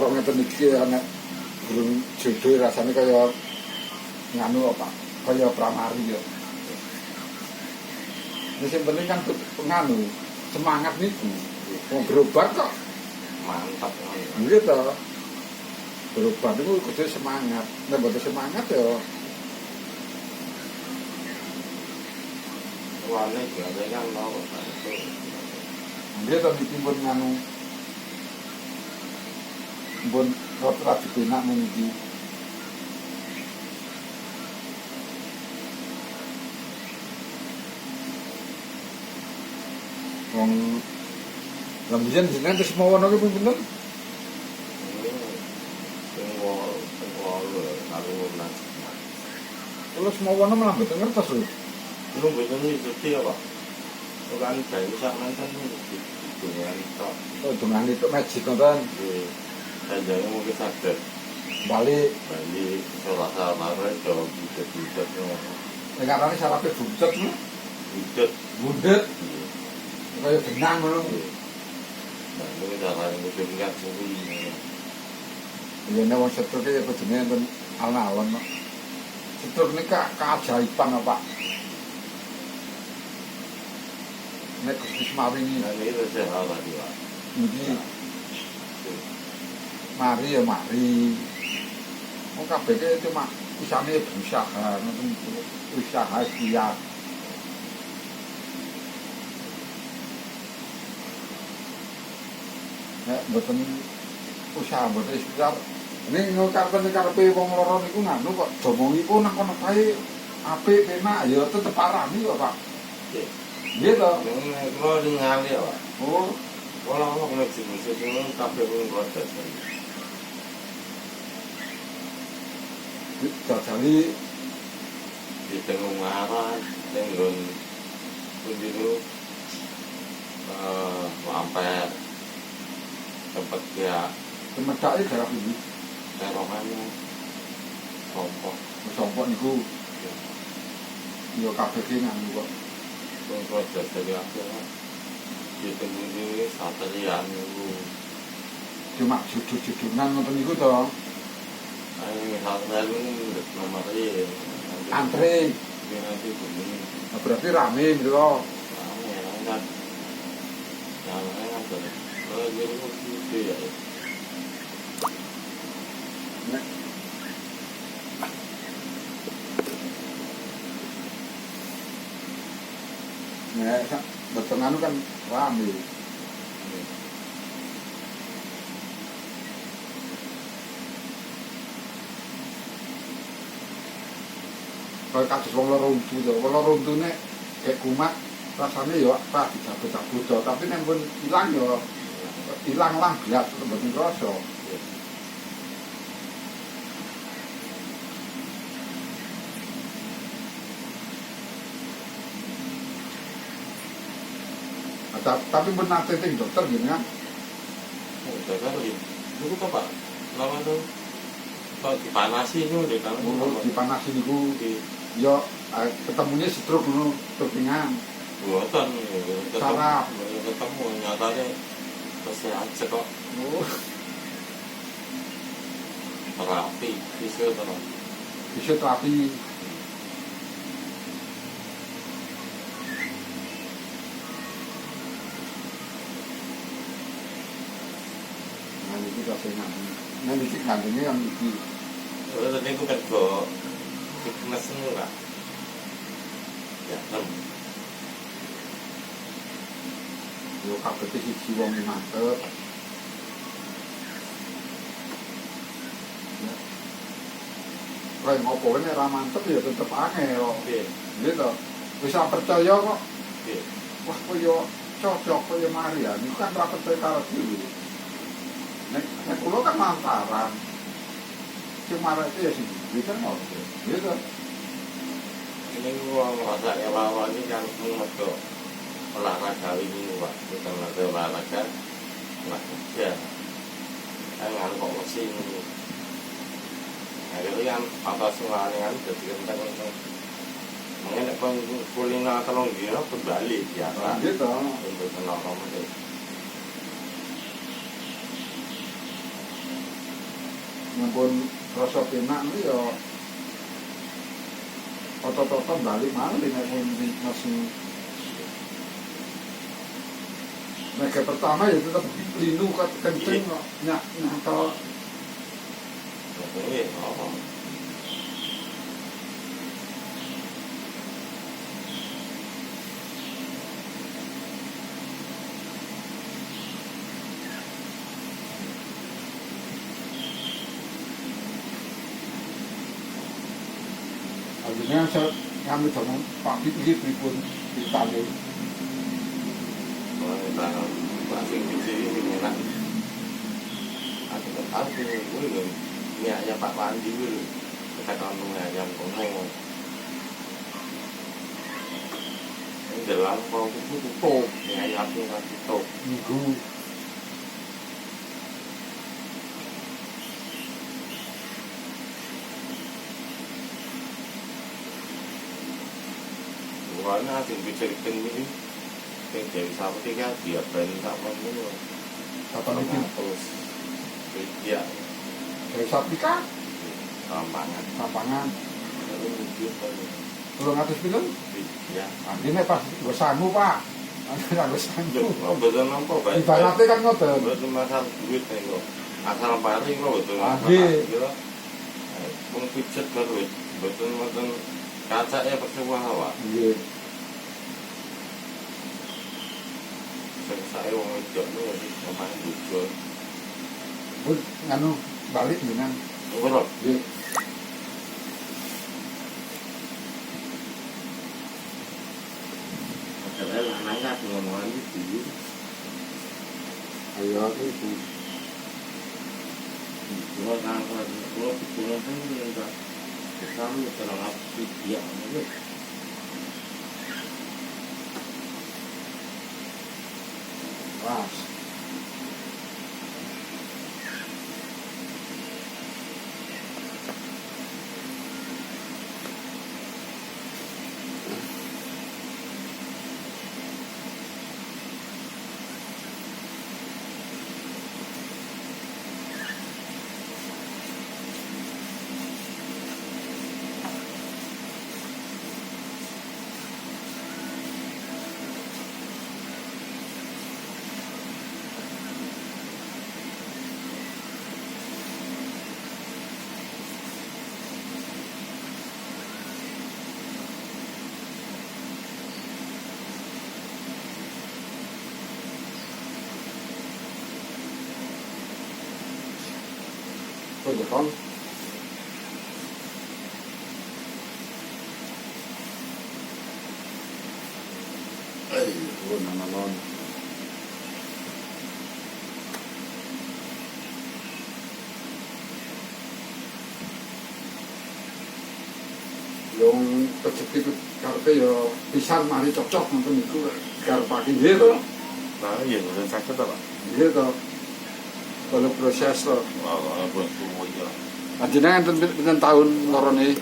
kok ngeten iki ana burung jodoh rasane kaya nganu apa? Kaya pramari ya. Wis penting kan nganu semangat niku. Wong berobat kok mantap. nggih to. Berobat niku kudu semangat. Nek mboten semangat ya Wane gawe kan mau nggih to niki pun nganu pun rot dipenak niki. Wong lambian jenengan terus mawono ki pinten? Kalau semowono malah mboten ngertos lho. Lu bener iki apa? Kan bae sampean kan hubungan tok. Oh, dengan itu magic ngoten. Nggih. Kanjane mungkin sadar. Bali salah mare do budet-budet ngono. nek arane sarape buncet lho. Bundet. Kaya benang ngono. Nah, ini caranya musim lihat suwi. Ya nek wong setruk ya kudune enten alon-alon kok. Setruk nika keajaiban apa? Nek Gusti maringi Nah, ini saya salah dia. iki mari ya mari. Wong kabeh ki cuma isane berusaha, ngoten usaha ikhtiar. Nek mboten usaha mboten ikhtiar, ning karepe wong loro niku nganu kok domongipun nang kono kae apik penak ya tetep parani kok, Pak. Nggih. Nggih to. Kalau ningali ya, Pak. Oh, Kalau mau musim itu kabeh pun protes. jajali Di tengah ngaran, tenggon dulu sampai tempat dia temedake garap iki. terokannya sompok Sompok niku ya kabeh ki nganu kok. pun protes dari akhir di tengah ini satria itu Cuma judul-judulan ngoten niku to. ini satria itu nomor ini Antre. ini nanti begini Nah, berarti rame mriko. kan yang kan kalau jadi itu ya Nek betul anu kan rame. Kaya kados wong loro untu to. Wong loro untune kayak kumat rasane ya Pak dicabut-cabut to, tapi nek pun ilang ya ilang lah blas mboten krasa. Tapi benar ting dokter gini kan. udah kan itu apa lama tuh kalau dipanasi itu udah kan Dipanasi niku ya ketemunya stroke ngono kepingan. buatan Sarap. ketemu nyatanya kesehatan kok Oh, terapi fisioterapi fisioterapi. Nah, ini kasih nganu. Nah, ini nganunya yang iki. terus tadi aku kan kok fitness enggak ya kan Yo kabeh iki siji wong mantep. Ya. Kayak ngopo wae nek ra mantep ya tetep angel kok. oke Gitu. Wis ora percaya kok. oke Wah koyo cocok koyo Maria. Niku kan ra percaya karo dhewe. Nek kula kan lantaran. Cuma itu ya sih, bisa ngopo. Gitu. ini gua merasa relawan ini kan untuk olahraga ini pak bukan lagi olahraga nggak kerja kan kok mesin akhirnya kan atas sungai kan jadi kentang mengenai kuliner telung gila berbalik ya kan Gitu. untuk kenal kamu deh Nyampun rasa penak itu ya otot-otot balik malih nek pun di mesin. Nek pertama ya tetap linu kenceng kok. Nyantol. Iya, oh. Akhirnya saya ngambil dengan Pak Fikri pripun ditanya. Kita masih kecil ini enak. Aku tak tahu gue niatnya Pak Pandi dulu. Kita kampung ayam kono. Ini dalam kau tutup, ni ayam tu kan tutup. Minggu. Warna asing bicarakan ini. Yang dari sahabat tiga dia berani tak mau. Apa lagi? Terus dia Dari sapi kan? rampangan. Lapangan. Lalu mungkin Belum ngatus film? ya. Akhirnya pas gue sanggup Pak. Akhirnya gue sanggup. Oh betul nampak baik. Ibaratnya kan ngoten. Betul masalah duit nih asal paring kok betul Lagi. gitu. Pun pijet kan betul betul kaca ya percuma awak. Iya. Saya wong wedok nih pemain bujur. Pun nganu balik dengan. Berapa? Iya. Padahal anaknya ngomong itu. Ayo itu. Cuma kan kalau cuma kan enggak selalu terlalu dia gitu. Pas. Oh ya kan. Oh nanon. Yung rezeki karepe ya pisan mari cocok ngoten niku karepake nggih to. Nah, iya udah sakit apa? Nggih to. Kalau proses to. Wah, buat semua ya. Panjenengan pinten tahun lorone?